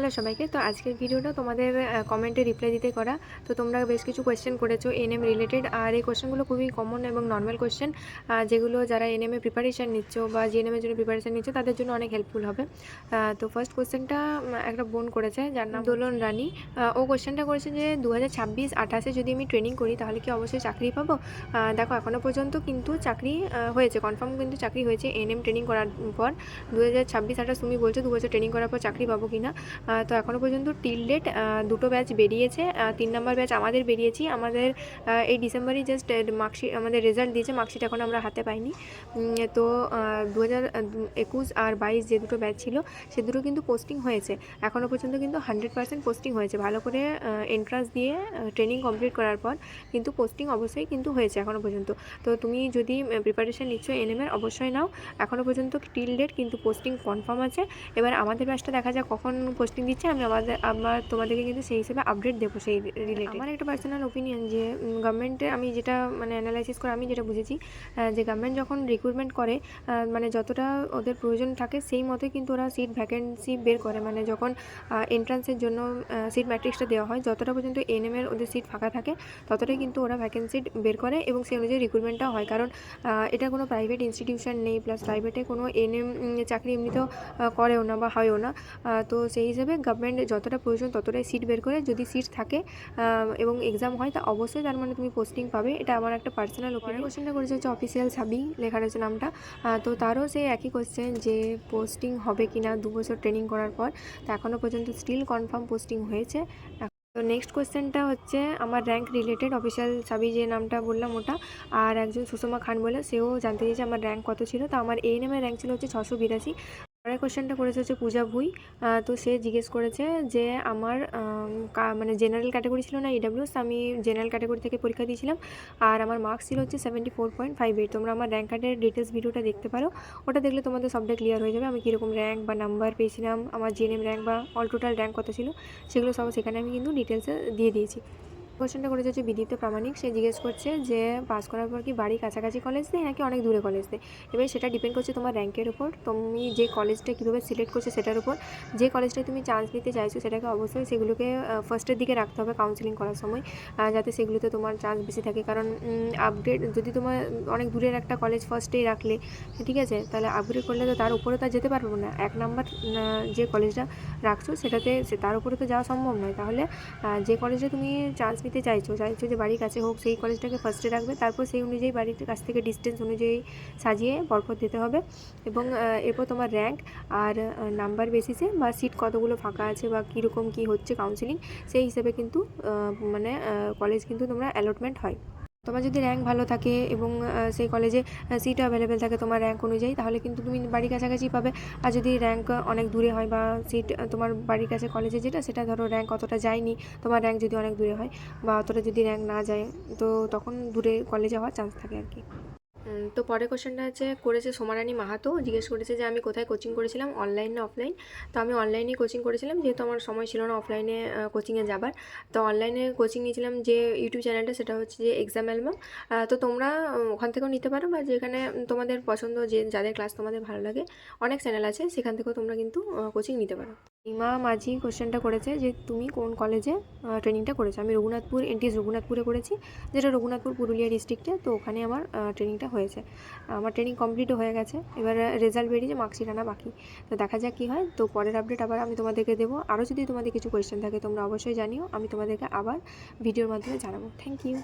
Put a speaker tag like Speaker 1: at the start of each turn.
Speaker 1: Hello সবাইকে। তো আজকের ভিডিওটা তোমাদের কমেন্টে রিপ্লাই দিতে করা। তো তোমরা বেশ কিছু কোয়েশ্চেন করেছো এনএম রিলেটেড, আর এই কোয়েশ্চেনগুলো খুবই কমন এবং নর্মাল কোয়েশ্চেন, যেগুলো যারা এনএমে প্রিপারেশান নিচ্ছ বা জিএনএমের জন্য প্রিপারেশান নিচ্ছ তাদের জন্য অনেক হেল্পফুল হবে। তো ফার্স্ট কোয়েশ্চেনটা একটা বোন করেছে যার নাম দোলন রানী। ও কোয়েশ্চেনটা করেছে যে 2026-28 যদি আমি ট্রেনিং করি তাহলে কি অবশ্যই চাকরি পাবো? দেখো, এখনও পর্যন্ত কিন্তু চাকরি হয়েছে, কনফার্ম কিন্তু চাকরি হয়েছে এনএম ট্রেনিং করার পর। 2026-28 তুমি বলছো 2 বছর ট্রেনিং করার পর চাকরি পাবো কি না। তো এখনও পর্যন্ত টিল ডেট দুটো ব্যাচ বেরিয়েছে। 3 নম্বর ব্যাচ আমাদের বেরিয়েছি। আমাদের এই ডিসেম্বরেই জাস্ট মার্কশিট, আমাদের রেজাল্ট দিয়েছে, মার্কশিট এখন আমরা হাতে পাইনি। তো 2021 আর 22 যে দুটো ব্যাচ ছিল সে দুটো কিন্তু পোস্টিং হয়েছে। এখনও পর্যন্ত কিন্তু 100% পোস্টিং হয়েছে। ভালো করে এন্ট্রান্স দিয়ে ট্রেনিং কমপ্লিট করার পর কিন্তু পোস্টিং অবশ্যই কিন্তু হয়েছে এখনও পর্যন্ত। তো তুমি যদি প্রিপারেশান নিচ্ছ এনএমের অবশ্যই নাও। এখনও পর্যন্ত টিল ডেট কিন্তু পোস্টিং কনফার্ম আছে। এবার আমাদের ব্যাচটা দেখা যাক কখন পোস্টিং দিচ্ছে। আমার তোমাদেরকে কিন্তু সেই হিসেবে আপডেট দেবো সেই রিলেটেড। আমার একটা পার্সোনাল ওপিনিয়ন যে গভর্নমেন্টে আমি যেটা মানে অ্যানালাইসিস করে আমি যেটা বুঝেছি, যে গভর্নমেন্ট যখন রিক্রুটমেন্ট করে মানে যতটা ওদের প্রয়োজন থাকে সেই মতোই কিন্তু ওরা সিট ভ্যাকেন্সি বের করে। মানে যখন এন্ট্রান্সের জন্য সিট ম্যাট্রিক্সটা দেওয়া হয়, যতটা পর্যন্ত এনএমের ওদের সিট ফাঁকা থাকে ততটাই কিন্তু ওরা ভ্যাকেন্সি বের করে এবং সেই অনুযায়ী রিক্রুটমেন্টটাও হয়। কারণ এটা কোনো প্রাইভেট ইনস্টিটিউশন নেই, প্লাস প্রাইভেটে কোনো এনএম চাকরি এমনিতেও করেও না বা হয়ও না। তো সেই হিসেবে গভর্নমেন্ট যতটা প্রয়োজন ততটাই সিট বের করে। যদি সিট থাকে এবং এক্সাম হয় তা অবশ্যই তার মানে তুমি পোস্টিং পাবে। এটা আমার একটা পার্সোনাল ওপিনিয়ন। কোয়েশ্চেনটা করেছে হচ্ছে অফিসিয়াল সাবি, লেখা রয়েছে নামটা। তো তারও সেই একই কোয়েশ্চেন যে পোস্টিং হবে কি না 2 বছর ট্রেনিং করার পর। তো এখনও পর্যন্ত স্টিল কনফার্ম পোস্টিং হয়েছে। তো নেক্সট কোয়েশ্চেনটা হচ্ছে আমার র্যাঙ্ক রিলেটেড, অফিসিয়াল সাবি যে নামটা বললাম ওটা। আর একজন সুষমা খান বলে, সেও জানতে চেয়েছে আমার র্যাঙ্ক কত ছিল। তো আমার এএনএমের র্যাঙ্ক ছিল হচ্ছে 682। পরের কোয়েশ্চেনটা করেছে হচ্ছে পূজা ভুই। তো সে জিজ্ঞেস করেছে যে আমার মানে জেনারেল ক্যাটাগরি ছিল না ইডাব্লিউএস, আমি জেনারেল ক্যাটাগরি থেকে পরীক্ষা দিয়েছিলাম আর আমার মার্কস ছিল হচ্ছে 74.58। তোমরা আমার র্যাঙ্ক কার্ডের ডিটেলস ভিডিওটা দেখতে পারো, ওটা দেখলে তোমাদের সবটা ক্লিয়ার হয়ে যাবে। আমি কীরকম র্যাঙ্ক বা নাম্বার পেয়েছিলাম, আমার জিএনএম র্যাঙ্ক বা অল টোটাল র্যাঙ্ক কত ছিল সেগুলো সব সেখানে আমি কিন্তু ডিটেলসে দিয়ে দিয়েছি। কোয়েশ্চেনটা করেছে হচ্ছে বিদীপ্ত প্রামাণিক। সে জিজ্ঞেস করছে যে পাস করার পর কি বাড়ি কাছাকাছি কলেজ দেয় নাকি অনেক দূরে কলেজ দেয়। এবার সেটা ডিপেন্ড করছে তোমার র্যাঙ্কের উপর, তুমি যে কলেজটা কীভাবে সিলেক্ট করছো সেটার উপর। যে কলেজটায় তুমি চান্স নিতে চাইছো সেটাকে অবশ্যই সেগুলোকে ফার্স্টের দিকে রাখতে হবে কাউন্সিলিং করার সময়, যাতে সেগুলোতে তোমার চান্স বেশি থাকে। কারণ আপগ্রেড যদি তোমার অনেক দূরের একটা কলেজ ফার্স্টেই রাখলে, ঠিক আছে, তাহলে আপগ্রেড করলে তো তার উপরে তো যেতে পারবো না। 1 নাম্বার যে কলেজটা রাখছো সেটাতে তার উপরে তো যাওয়া সম্ভব নয়। তাহলে যে কলেজে তুমি চান্স নিতে চাইছো যে বাড়ির কাছে হোক সেই কলেজটাকে ফার্স্টে রাখবে। তারপর সেই অনুযায়ী বাড়ির কাছ থেকে ডিস্টেন্স অনুযায়ী সাজিয়ে পরপর দিতে হবে। এবং এরপর তোমার র্যাঙ্ক আর নাম্বার বেসিসে বা সিট কতগুলো ফাঁকা আছে বা কীরকম কী হচ্ছে কাউন্সিলিং, সেই হিসেবে কিন্তু মানে কলেজ কিন্তু তোমরা অ্যালটমেন্ট হয়। তোমার যদি র্যাঙ্ক ভালো থাকে এবং সেই কলেজে সিট অ্যাভেলেবেল থাকে তোমার র্যাঙ্ক অনুযায়ী, তাহলে কিন্তু তুমি বাড়ির কাছাকাছি পাবে। আর যদি র্যাঙ্ক অনেক দূরে হয় বা সিট তোমার বাড়ির কাছে কলেজে যেটা সেটা ধরো র্যাঙ্ক অতটা যায়নি, তোমার র্যাঙ্ক যদি অনেক দূরে হয় বা অতটা যদি র্যাঙ্ক না যায়, তো তখন দূরে কলেজে হওয়ার চান্স থাকে আর কি। তো পরের কোশ্চেনটা করেছে সোমারানী মাহাতো। জিজ্ঞেস করেছে যে আমি কোথায় কোচিং করেছিলাম, অনলাইন না অফলাইন। তো আমি অনলাইনেই কোচিং করেছিলাম, যেহেতু আমার সময় ছিল না অফলাইনে কোচিংয়ে যাবার। তো অনলাইনে কোচিং নিয়েছিলাম যে ইউটিউব চ্যানেলটা, সেটা হচ্ছে যে এক্সাম অ্যালবাম। তো তোমরা ওখান থেকেও নিতে পারো বা যেখানে তোমাদের পছন্দ, যে যাদের ক্লাস তোমাদের ভালো লাগে, অনেক চ্যানেল আছে, সেখান থেকেও তোমরা কিন্তু কোচিং নিতে পারো। রিমা মাঝি কোশ্চেনটা করেছে যে তুমি কোন কলেজে ট্রেনিংটা করেছো। আমি রঘুনাথপুর এনটিএস রঘুনাথপুরে করেছি, যেটা রঘুনাথপুর পুরুলিয়া ডিস্ট্রিক্টে। তো ওখানে আমার ট্রেনিংটা হয়েছে। আমার ট্রেনিং কমপ্লিটও হয়ে গেছে, এবার রেজাল্ট বেরিয়েছে, মার্কশিট আনা বাকি। তো দেখা যাক কী হয়। তো পরের আপডেট আবার আমি তোমাদেরকে দেবো। আরও যদি তোমাদের কিছু কোয়েশ্চেন থাকে তোমরা অবশ্যই জানিও, আমি তোমাদেরকে আবার ভিডিওর মাধ্যমে জানাবো। Thank you.